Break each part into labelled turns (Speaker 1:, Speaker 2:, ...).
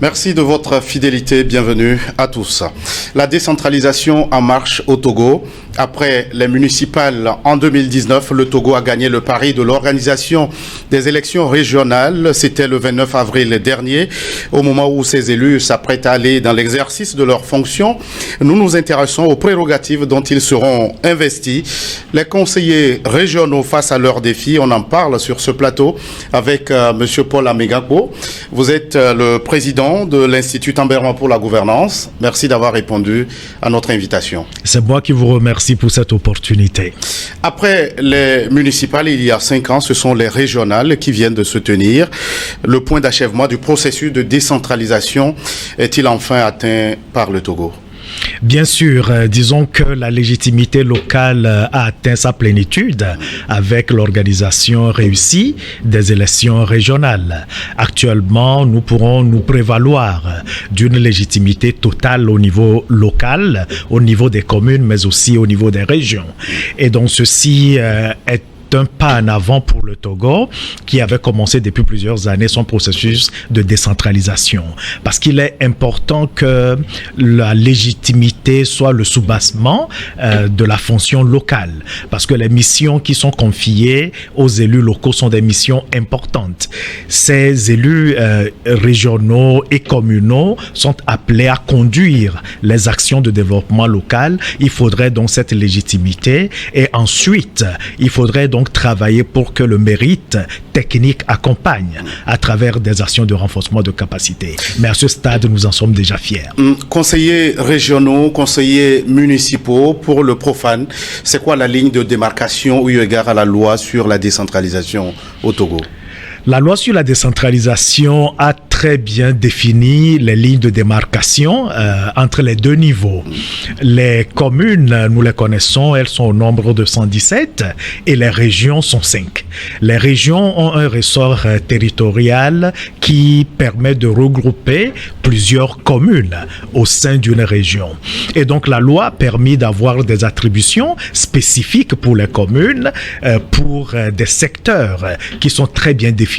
Speaker 1: Merci de votre fidélité. Bienvenue à tous. La décentralisation en marche au Togo. Après les municipales en 2019, le Togo a gagné le pari de l'organisation des élections régionales. C'était le 29 avril dernier, au moment où ces élus s'apprêtent à aller dans l'exercice de leurs fonctions. Nous nous intéressons aux prérogatives dont ils seront investis. Les conseillers régionaux face à leurs défis, on en parle sur ce plateau avec M. Paul Amegako. Vous êtes le président de l'Institut Tamberma pour la gouvernance. Merci d'avoir répondu à notre invitation.
Speaker 2: C'est moi qui vous remercie pour cette opportunité.
Speaker 1: Après les municipales, il y a 5 ans, ce sont les régionales qui viennent de se tenir. Le point d'achèvement du processus de décentralisation est-il enfin atteint par le Togo ?
Speaker 2: Bien sûr, disons que la légitimité locale a atteint sa plénitude avec l'organisation réussie des élections régionales. Actuellement, nous pourrons nous prévaloir d'une légitimité totale au niveau local, au niveau des communes, mais aussi au niveau des régions. Et donc, ceci est un pas en avant pour le Togo qui avait commencé depuis plusieurs années son processus de décentralisation. Parce qu'il est important que la légitimité soit le soubassement de la fonction locale. Parce que les missions qui sont confiées aux élus locaux sont des missions importantes. Ces élus régionaux et communaux sont appelés à conduire les actions de développement local. Il faudrait donc cette légitimité et ensuite, il faudrait donc travailler pour que le mérite technique accompagne à travers des actions de renforcement de capacité. Mais à ce stade, nous en sommes déjà fiers.
Speaker 1: Conseillers régionaux, conseillers municipaux, pour le profane, c'est quoi la ligne de démarcation eu égard à la loi sur la décentralisation au Togo ?
Speaker 2: La loi sur la décentralisation a très bien défini les lignes de démarcation entre les deux niveaux. Les communes, nous les connaissons, elles sont au nombre de 117 et les régions sont 5. Les régions ont un ressort territorial qui permet de regrouper plusieurs communes au sein d'une région. Et donc la loi a permis d'avoir des attributions spécifiques pour les communes, pour des secteurs qui sont très bien définis.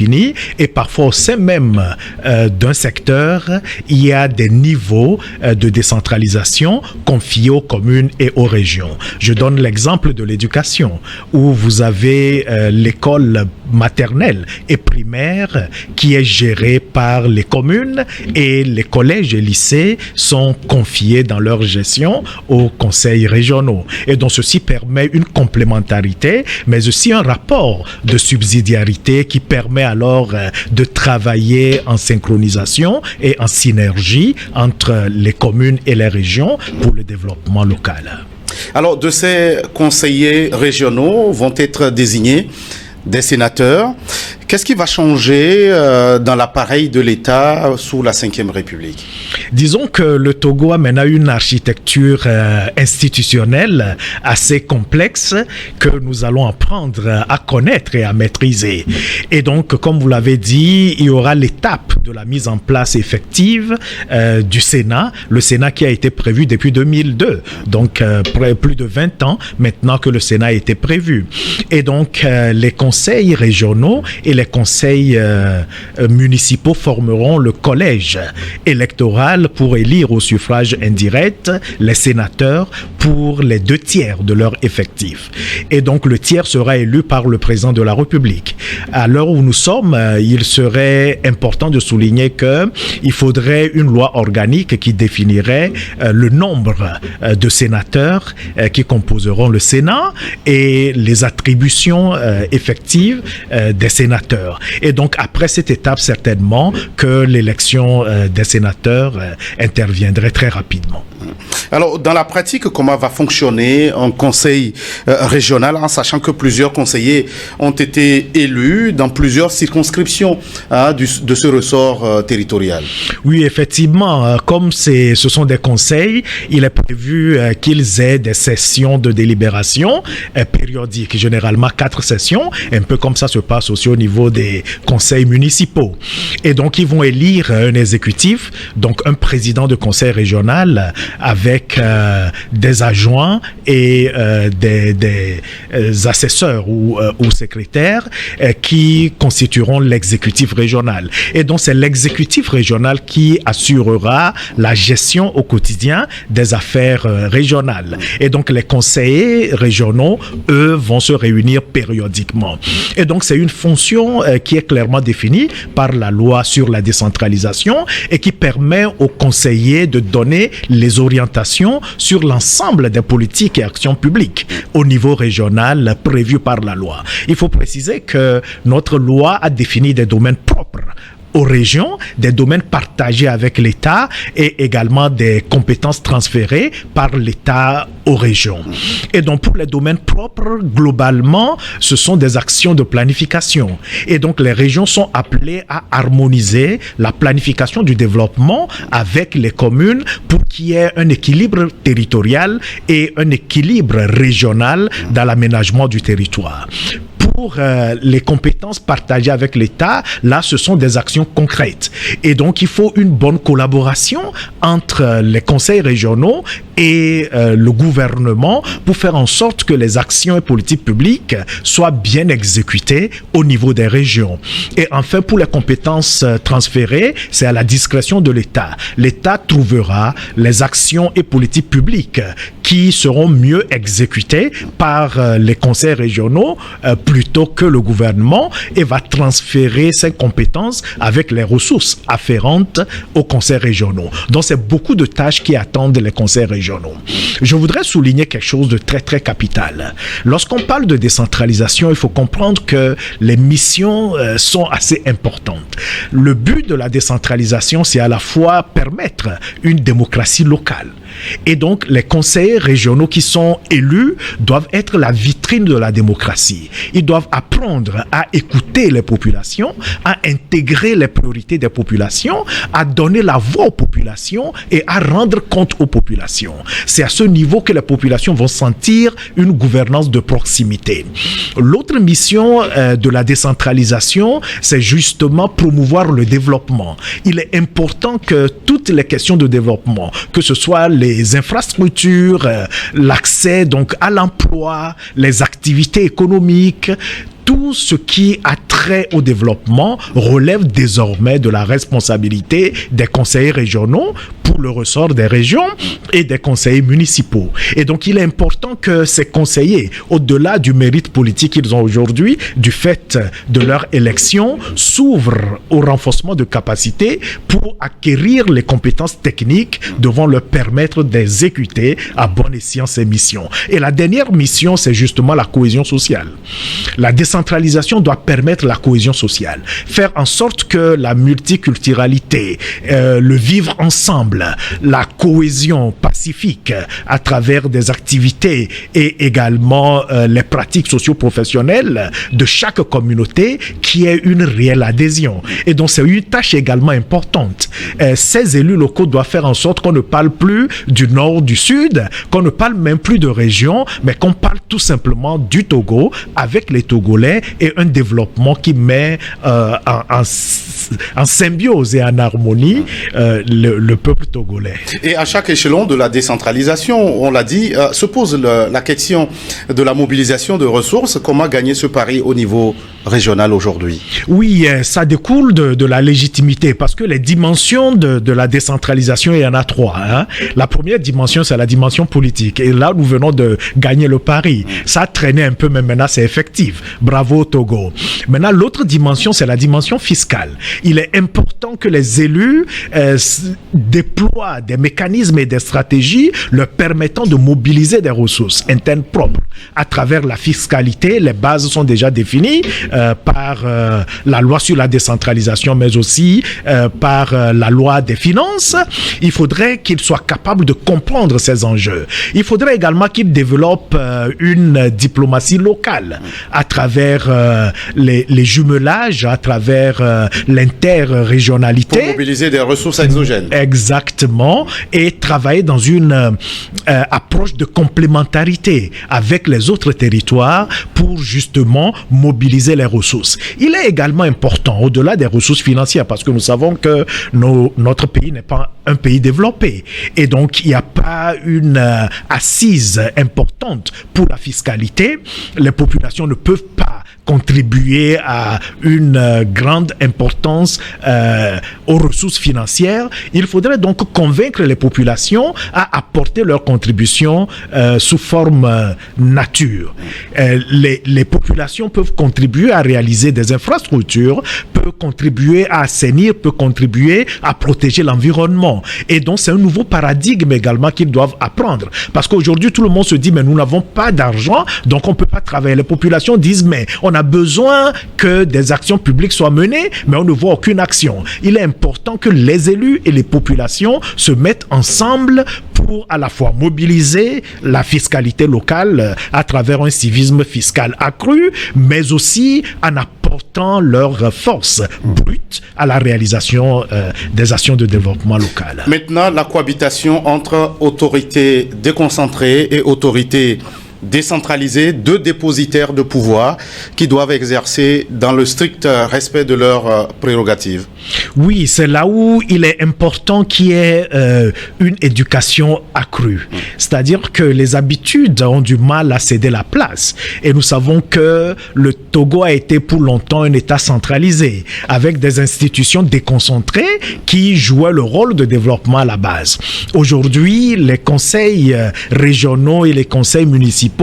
Speaker 2: Et parfois au sein même d'un secteur, il y a des niveaux de décentralisation confiés aux communes et aux régions. Je donne l'exemple de l'éducation, où vous avez l'école maternelle et primaire qui est gérée par les communes et les collèges et lycées sont confiés dans leur gestion aux conseils régionaux. Et donc ceci permet une complémentarité, mais aussi un rapport de subsidiarité qui permet alors de travailler en synchronisation et en synergie entre les communes et les régions pour le développement local.
Speaker 1: Alors, de ces conseillers régionaux vont être désignés des sénateurs. Qu'est-ce qui va changer dans l'appareil de l'État sous la Ve République ?
Speaker 2: Disons que le Togo a maintenant une architecture institutionnelle assez complexe que nous allons apprendre à connaître et à maîtriser. Et donc, comme vous l'avez dit, il y aura l'étape de la mise en place effective du Sénat, le Sénat qui a été prévu depuis 2002, donc plus de 20 ans maintenant que le Sénat a été prévu. Et donc, les conseils régionaux et les conseils municipaux formeront le collège électoral pour élire au suffrage indirect les sénateurs pour les 2/3 de leur effectif. Et donc le tiers sera élu par le président de la République. À l'heure où nous sommes, il serait important de souligner qu'il faudrait une loi organique qui définirait le nombre de sénateurs qui composeront le Sénat et les attributions effectives des sénateurs. Et donc, après cette étape, certainement que l'élection des sénateurs interviendrait très rapidement.
Speaker 1: Alors, dans la pratique, comment va fonctionner un conseil régional, en sachant que plusieurs conseillers ont été élus dans plusieurs circonscriptions de ce ressort territorial?
Speaker 2: Oui, effectivement, comme ce sont des conseils, il est prévu qu'ils aient des sessions de délibération périodiques, généralement 4 sessions, un peu comme ça se passe aussi au niveau niveau des conseils municipaux. Et donc, ils vont élire un exécutif, donc un président de conseil régional avec des adjoints et des assesseurs ou secrétaires qui constitueront l'exécutif régional. Et donc, c'est l'exécutif régional qui assurera la gestion au quotidien des affaires régionales. Et donc, les conseillers régionaux, eux, vont se réunir périodiquement. Et donc, c'est une fonction qui est clairement définie par la loi sur la décentralisation et qui permet aux conseillers de donner les orientations sur l'ensemble des politiques et actions publiques au niveau régional prévues par la loi. Il faut préciser que notre loi a défini des domaines propres aux régions, des domaines partagés avec l'État et également des compétences transférées par l'État aux régions. Et donc, pour les domaines propres, globalement, ce sont des actions de planification. Et donc, les régions sont appelées à harmoniser la planification du développement avec les communes pour qu'il y ait un équilibre territorial et un équilibre régional dans l'aménagement du territoire. Pour les compétences partagées avec l'État, là, ce sont des actions concrètes. Et donc, il faut une bonne collaboration entre les conseils régionaux et le gouvernement pour faire en sorte que les actions et politiques publiques soient bien exécutées au niveau des régions. Et enfin, pour les compétences transférées, c'est à la discrétion de l'État. L'État trouvera les actions et politiques publiques qui seront mieux exécutées par les conseils régionaux plutôt que le gouvernement et va transférer ses compétences avec les ressources afférentes aux conseils régionaux. Donc, c'est beaucoup de tâches qui attendent les conseils régionaux. Je voudrais souligner quelque chose de très, très capital. Lorsqu'on parle de décentralisation, il faut comprendre que les missions sont assez importantes. Le but de la décentralisation, c'est à la fois permettre une démocratie locale. Et donc, les conseillers régionaux qui sont élus doivent être la vitrine de la démocratie. Ils doivent apprendre à écouter les populations, à intégrer les priorités des populations, à donner la voix aux populations et à rendre compte aux populations. C'est à ce niveau que les populations vont sentir une gouvernance de proximité. L'autre mission de la décentralisation, c'est justement promouvoir le développement. Il est important que toutes les questions de développement, que ce soit les infrastructures, l'accès donc à l'emploi, les activités économiques, tout ce qui a trait au développement relève désormais de la responsabilité des conseillers régionaux pour le ressort des régions et des conseillers municipaux. Et donc, il est important que ces conseillers, au-delà du mérite politique qu'ils ont aujourd'hui, du fait de leur élection, s'ouvrent au renforcement de capacités pour acquérir les compétences techniques devant leur permettre d'exécuter à bon escient ces missions. Et la dernière mission, c'est justement la cohésion sociale. La décentralisation doit permettre la cohésion sociale, faire en sorte que la multiculturalité, le vivre ensemble, la cohésion pacifique à travers des activités et également les pratiques socio-professionnelles de chaque communauté qui ait une réelle adhésion. Et donc, c'est une tâche également importante. Ces élus locaux doivent faire en sorte qu'on ne parle plus du nord, du sud, qu'on ne parle même plus de région, mais qu'on parle tout simplement du Togo avec les Togolais et un développement qui met en symbiose et en harmonie le peuple togolais.
Speaker 1: Et à chaque échelon de la décentralisation, on l'a dit, se pose la question de la mobilisation de ressources. Comment gagner ce pari au niveau régional aujourd'hui?
Speaker 2: Oui, ça découle de la légitimité parce que les dimensions de la décentralisation, il y en a trois. Hein. La première dimension, c'est la dimension politique. Et là, nous venons de gagner le pari. Ça a traîné un peu, mais maintenant, c'est effectif. Bravo, Togo. Maintenant, l'autre dimension, c'est la dimension fiscale. Il est important que les élus déploient des mécanismes et des stratégies leur permettant de mobiliser des ressources internes propres. À travers la fiscalité, les bases sont déjà définies par la loi sur la décentralisation, mais aussi par la loi des finances. Il faudrait qu'ils soient capables de comprendre ces enjeux. Il faudrait également qu'ils développent une diplomatie locale à travers travers les jumelages, à travers l'interrégionalité.
Speaker 1: Pour mobiliser des ressources exogènes.
Speaker 2: Exactement. Et travailler dans une approche de complémentarité avec les autres territoires pour justement mobiliser les ressources. Il est également important, au-delà des ressources financières, parce que nous savons que notre pays n'est pas un pays développé. Et donc, il n'y a pas une assise importante pour la fiscalité. Les populations ne peuvent pas contribuer à une grande importance aux ressources financières. Il faudrait donc convaincre les populations à apporter leur contribution sous forme nature. Les populations peuvent contribuer à réaliser des infrastructures, peuvent contribuer à assainir, peuvent contribuer à protéger l'environnement. Et donc, c'est un nouveau paradigme également qu'ils doivent apprendre. Parce qu'aujourd'hui, tout le monde se dit, mais nous n'avons pas d'argent, donc on ne peut pas travailler. Les populations disent, mais on a besoin que des actions publiques soient menées, mais on ne voit aucune action. Il est important que les élus et les populations se mettent ensemble pour à la fois mobiliser la fiscalité locale à travers un civisme fiscal accru, mais aussi en apportant leur force brute à la réalisation des actions de développement local.
Speaker 1: Maintenant, la cohabitation entre autorités déconcentrées et autorités décentralisées, deux dépositaires de pouvoir qui doivent exercer dans le strict respect de leurs prérogatives.
Speaker 2: Oui, c'est là où il est important qu'il y ait une éducation accrue. C'est-à-dire que les habitudes ont du mal à céder la place. Et nous savons que le Togo a été pour longtemps un État centralisé, avec des institutions déconcentrées qui jouaient le rôle de développement à la base. Aujourd'hui, les conseils régionaux et les conseils municipaux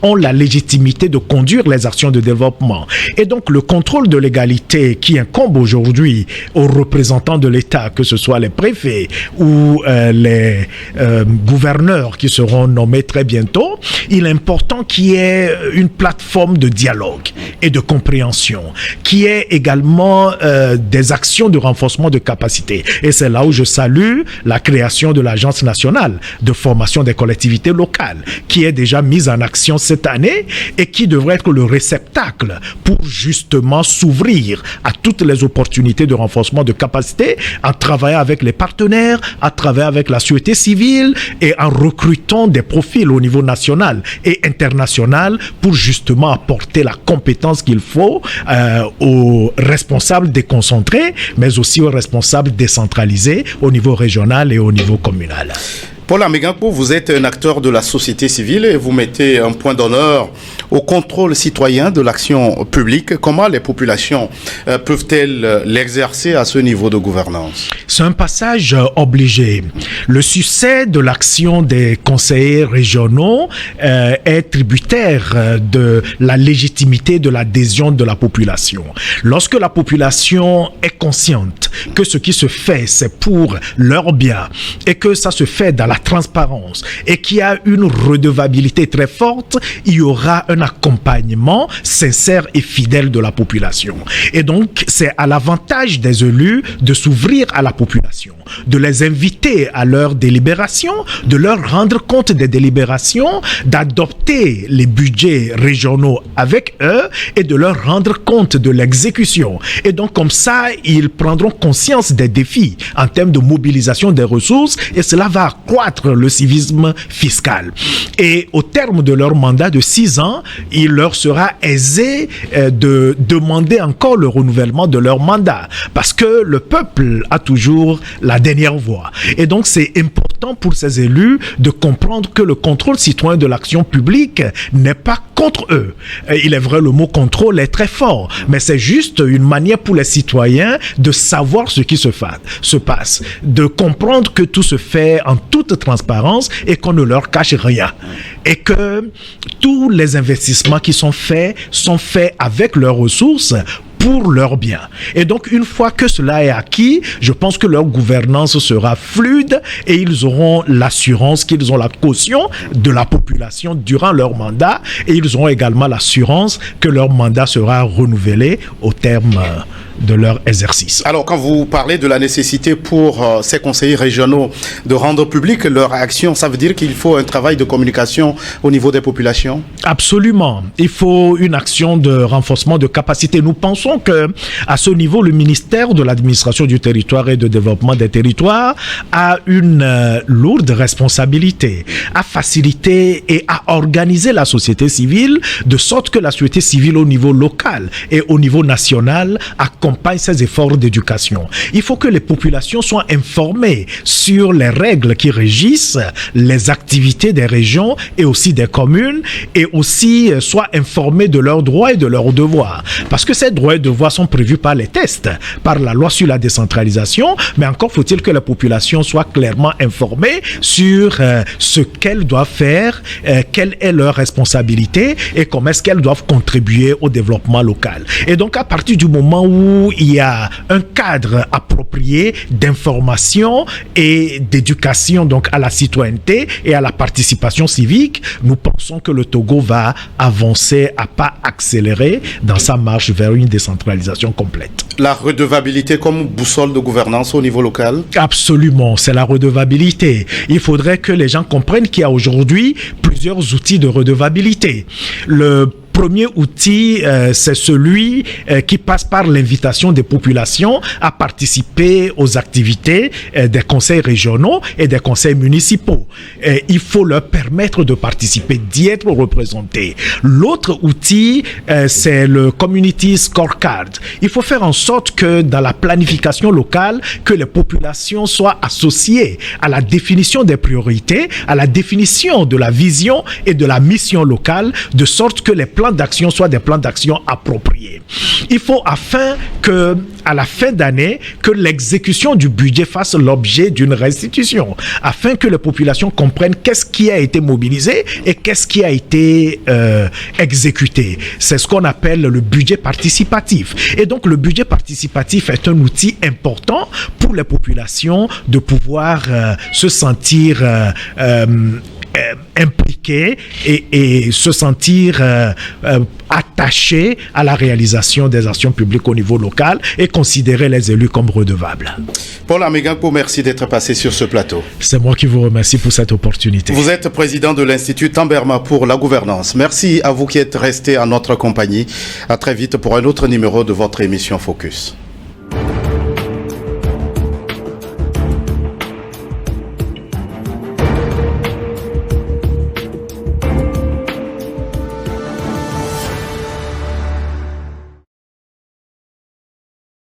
Speaker 2: ont la légitimité de conduire les actions de développement. Et donc, le contrôle de légalité qui incombe aujourd'hui aux représentants de l'État, que ce soit les préfets ou les gouverneurs qui seront nommés très bientôt, il est important qu'il y ait une plateforme de dialogue et de compréhension, qu'il y ait également des actions de renforcement de capacité. Et c'est là où je salue la création de l'Agence nationale de formation des collectivités locales, qui est déjà mise en action cette année et qui devrait être le réceptacle pour justement s'ouvrir à toutes les opportunités de renforcement de capacité en travaillant avec les partenaires, à travailler avec la société civile et en recrutant des profils au niveau national et international pour justement apporter la compétence qu'il faut aux responsables déconcentrés, mais aussi aux responsables décentralisés au niveau régional et au niveau communal.
Speaker 1: Paul Ameganko, vous êtes un acteur de la société civile et vous mettez un point d'honneur au contrôle citoyen de l'action publique. Comment les populations peuvent-elles l'exercer à ce niveau de gouvernance?
Speaker 2: C'est un passage obligé. Le succès de l'action des conseillers régionaux est tributaire de la légitimité de l'adhésion de la population. Lorsque la population est consciente que ce qui se fait, c'est pour leur bien et que ça se fait dans la transparence et qu'il y a une redevabilité très forte, il y aura un accompagnement sincère et fidèle de la population. Et donc, c'est à l'avantage des élus de s'ouvrir à la population, de les inviter à leurs délibérations, de leur rendre compte des délibérations, d'adopter les budgets régionaux avec eux et de leur rendre compte de l'exécution. Et donc, comme ça, ils prendront conscience des défis en termes de mobilisation des ressources et cela va accroître le civisme fiscal. Et au terme de leur mandat de 6 ans, il leur sera aisé de demander encore le renouvellement de leur mandat parce que le peuple a toujours la dernière voix. Et donc, c'est important pour ces élus de comprendre que le contrôle citoyen de l'action publique n'est pas contre eux. Il est vrai, le mot contrôle est très fort, mais c'est juste une manière pour les citoyens de savoir ce qui se passe, de comprendre que tout se fait en toute transparence et qu'on ne leur cache rien. Et que tous les investissements qui sont faits avec leurs ressources pour leur bien. Et donc, une fois que cela est acquis, je pense que leur gouvernance sera fluide et ils auront l'assurance qu'ils ont la caution de la population durant leur mandat et ils auront également l'assurance que leur mandat sera renouvelé au terme de leur exercice.
Speaker 1: Alors, quand vous parlez de la nécessité pour ces conseillers régionaux de rendre public leur action, ça veut dire qu'il faut un travail de communication au niveau des populations?
Speaker 2: Absolument. Il faut une action de renforcement de capacité. Nous pensons que à ce niveau, le ministère de l'administration du territoire et de développement des territoires a une lourde responsabilité à faciliter et à organiser la société civile de sorte que la société civile au niveau local et au niveau national accompagne ces efforts d'éducation. Il faut que les populations soient informées sur les règles qui régissent les activités des régions et aussi des communes et aussi soient informées de leurs droits et de leurs devoirs. Parce que ces droits et devoirs sont prévus par les tests, par la loi sur la décentralisation, mais encore faut-il que la population soit clairement informée sur ce qu'elles doivent faire, quelle est leur responsabilité et comment est-ce qu'elles doivent contribuer au développement local. Et donc à partir du moment où il y a un cadre approprié d'information et d'éducation donc à la citoyenneté et à la participation civique, nous pensons que le Togo va avancer à pas accélérés dans sa marche vers une décentralisation complète.
Speaker 1: La redevabilité comme boussole de gouvernance au niveau local?
Speaker 2: Absolument, c'est la redevabilité. Il faudrait que les gens comprennent qu'il y a aujourd'hui plusieurs outils de redevabilité. Le premier outil, c'est celui qui passe par l'invitation des populations à participer aux activités des conseils régionaux et des conseils municipaux. Il faut leur permettre de participer, d'y être représentés. L'autre outil, c'est le Community Scorecard. Il faut faire en sorte que dans la planification locale, que les populations soient associées à la définition des priorités, à la définition de la vision et de la mission locale, de sorte que les plans d'action soient des plans d'action appropriés. Il faut afin que, à la fin d'année, que l'exécution du budget fasse l'objet d'une restitution, afin que les populations comprennent qu'est-ce qui a été mobilisé et qu'est-ce qui a été exécuté. C'est ce qu'on appelle le budget participatif. Et donc le budget participatif est un outil important pour les populations de pouvoir se sentir impliqués et se sentir attachés à la réalisation des actions publiques au niveau local et considérer les élus comme redevables.
Speaker 1: Paul Amegango, merci d'être passé sur ce plateau.
Speaker 2: C'est moi qui vous remercie pour cette opportunité.
Speaker 1: Vous êtes président de l'Institut Tamberma pour la gouvernance. Merci à vous qui êtes resté en notre compagnie. À très vite pour un autre numéro de votre émission Focus.